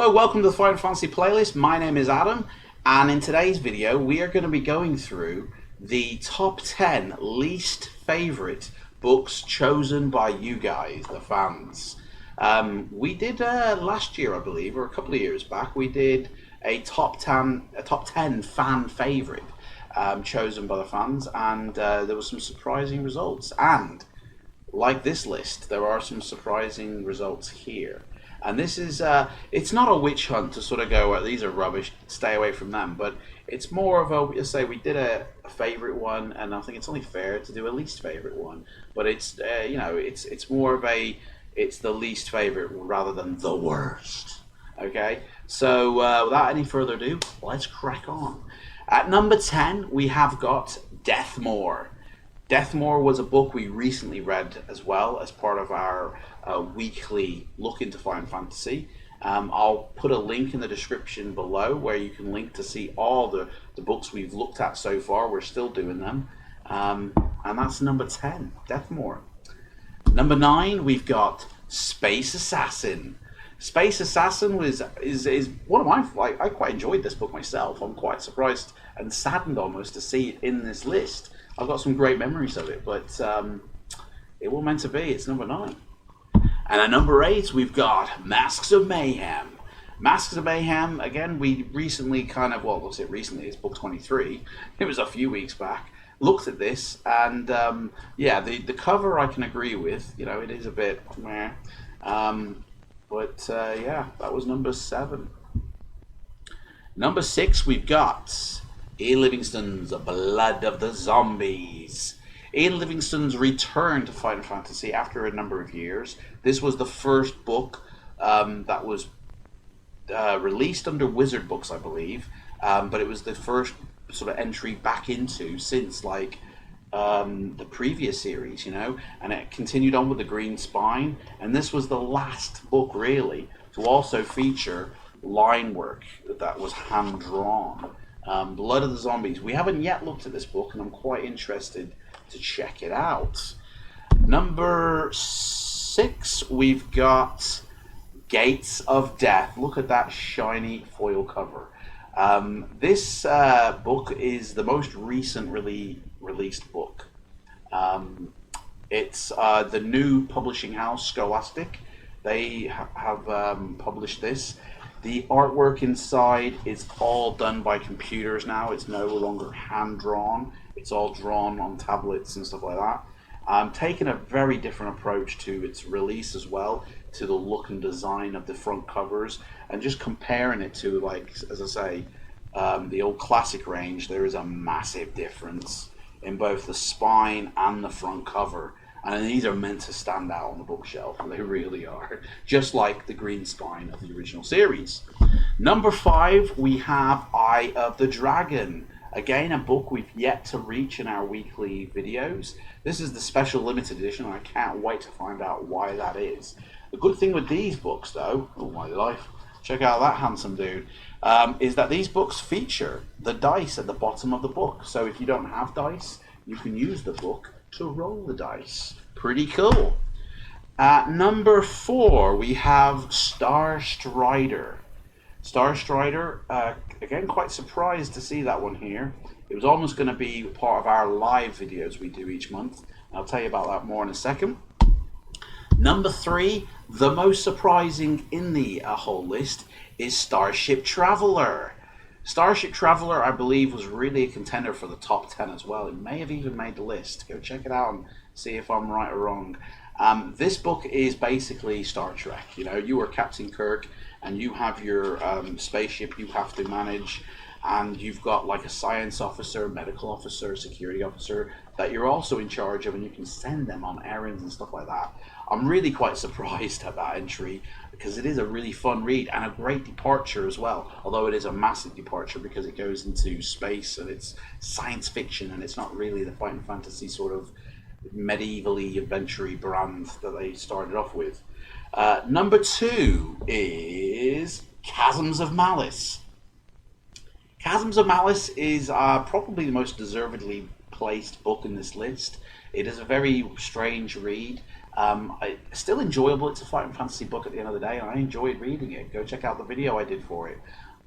Hello, welcome to the Final Fantasy playlist. My name is Adam, and in today's video we are going to be going through the top 10 least favourite books chosen by you guys, the fans. We did last year, I believe, or a couple of years back, we did a top 10 fan favourite chosen by the fans, and there were some surprising results. And like this list, there are some surprising results here. And this is, it's not a witch hunt to sort of go, well, these are rubbish, stay away from them. But it's more of a, let's say we did a favourite one, and I think it's only fair to do a least favourite one. But it's, it's more of a, it's the least favourite rather than the worst. Okay? So without any further ado, let's crack on. At number 10, we have got Deathmore. Deathmore was a book we recently read as well as part of our weekly look into Final Fantasy. I'll put a link in the description below where you can link to see all the books we've looked at so far. We're still doing them. And that's number 10, Deathmore. Number 9, we've got Space Assassin. Space Assassin is one of my, I quite enjoyed this book myself. I'm quite surprised and saddened almost to see it in this list. I've got some great memories of it, but it wasn't meant to be. It's number 9. And at number 8, we've got Masks of Mayhem. Masks of Mayhem, again, we recently kind of, well, what's it recently? It's book 23. It was a few weeks back. Looked at this, and yeah, the cover I can agree with. You know, it is a bit meh. But yeah, that was number 7. Number 6, we've got Ian Livingstone's Blood of the Zombies. Ian Livingstone's return to Final Fantasy after a number of years. This was the first book that was released under Wizard Books, I believe, but it was the first sort of entry back into since like the previous series, you know, and it continued on with the Green Spine, and this was the last book really to also feature line work that was hand drawn. Blood of the Zombies. We haven't yet looked at this book, and I'm quite interested to check it out. Number 6, we've got Gates of Death. Look at that shiny foil cover. This book is the most recently released book. It's the new publishing house, Scholastic. They have published this. The artwork inside is all done by computers now. It's no longer hand-drawn. It's all drawn on tablets and stuff like that. Taking a very different approach to its release as well, to the look and design of the front covers, and just comparing it to, like, as I say, the old classic range. There is a massive difference in both the spine and the front cover. And these are meant to stand out on the bookshelf. They really are. Just like the Green Spine of the original series. Number 5, we have Eye of the Dragon. Again, a book we've yet to reach in our weekly videos. This is the special limited edition, and I can't wait to find out why that is. The good thing with these books, though, oh my life, check out that handsome dude, is that these books feature the dice at the bottom of the book. So if you don't have dice, you can use the book to roll the dice. Pretty cool. At number 4, we have Star Strider. Star Strider, again, quite surprised to see that one here. It was almost going to be part of our live videos we do each month. I'll tell you about that more in a second. Number 3, the most surprising in the whole list, is Starship Traveler. Starship Traveler, I believe, was really a contender for the top 10 as well. It may have even made the list. Go check it out and see if I'm right or wrong. This book is basically Star Trek. You know, you are Captain Kirk, and you have your spaceship you have to manage, and you've got like a science officer, medical officer, security officer that you're also in charge of, and you can send them on errands and stuff like that. I'm really quite surprised at that entry because it is a really fun read and a great departure as well, although it is a massive departure because it goes into space and it's science fiction and it's not really the Final Fantasy sort of medievally adventure-y brand that they started off with. Number 2 is Chasms of Malice. Chasms of Malice is probably the most deservedly placed book in this list. It is a very strange read. Still enjoyable. It's a fighting fantasy book at the end of the day, and I enjoyed reading it. Go check out the video I did for it.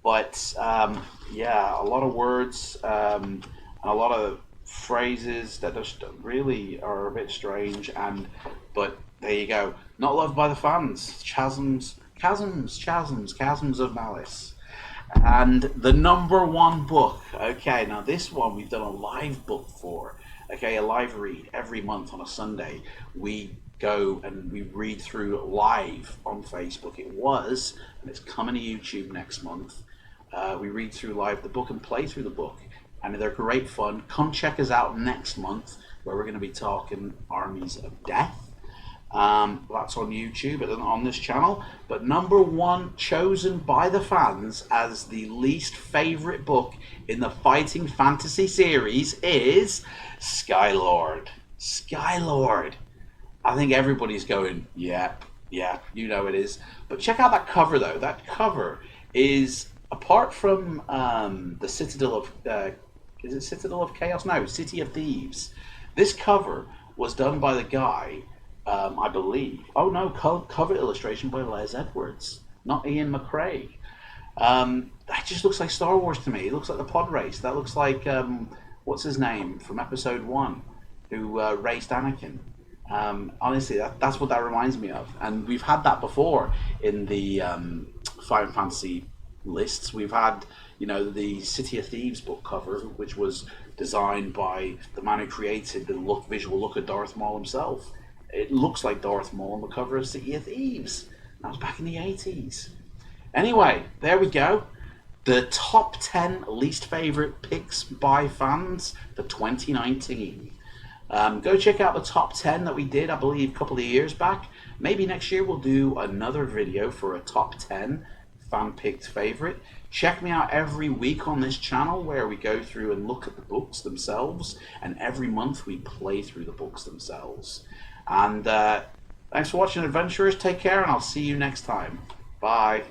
But yeah, a lot of words and a lot of phrases that just really are a bit strange. But there you go. Not loved by the fans. Chasms of malice. And the number one book. Okay, now this one we've done a live book for. Okay, a live read every month on a Sunday. We go and we read through live on Facebook. It was, and it's coming to YouTube next month. We read through live the book and play through the book, and they're great fun. Come check us out next month, where we're going to be talking Armies of Death. That's on YouTube and on this channel. But number one, chosen by the fans as the least favorite book in the fighting fantasy series, is Skylord. Skylord. I think everybody's going, yeah, you know it is. But check out that cover though. That cover is, apart from the Citadel of is it Citadel of Chaos? No, City of Thieves. This cover was done by the guy, I believe. Oh no, cover illustration by Les Edwards, not Ian McCrae. That just looks like Star Wars to me. It looks like the pod race. That looks like what's his name from Episode 1, who raced Anakin. Honestly, that's what that reminds me of. And we've had that before in the Final Fantasy lists. We've had, you know, the City of Thieves book cover, which was designed by the man who created the visual look of Darth Maul himself. It looks like Darth Maul on the cover of City of Thieves. That was back in the 80s. Anyway, there we go. The top 10 least favourite picks by fans for 2019. Go check out the top 10 that we did, I believe, a couple of years back. Maybe next year we'll do another video for a top 10 fan-picked favourite. Check me out every week on this channel, where we go through and look at the books themselves, and every month we play through the books themselves. And thanks for watching, adventurers. Take care, and I'll see you next time. Bye.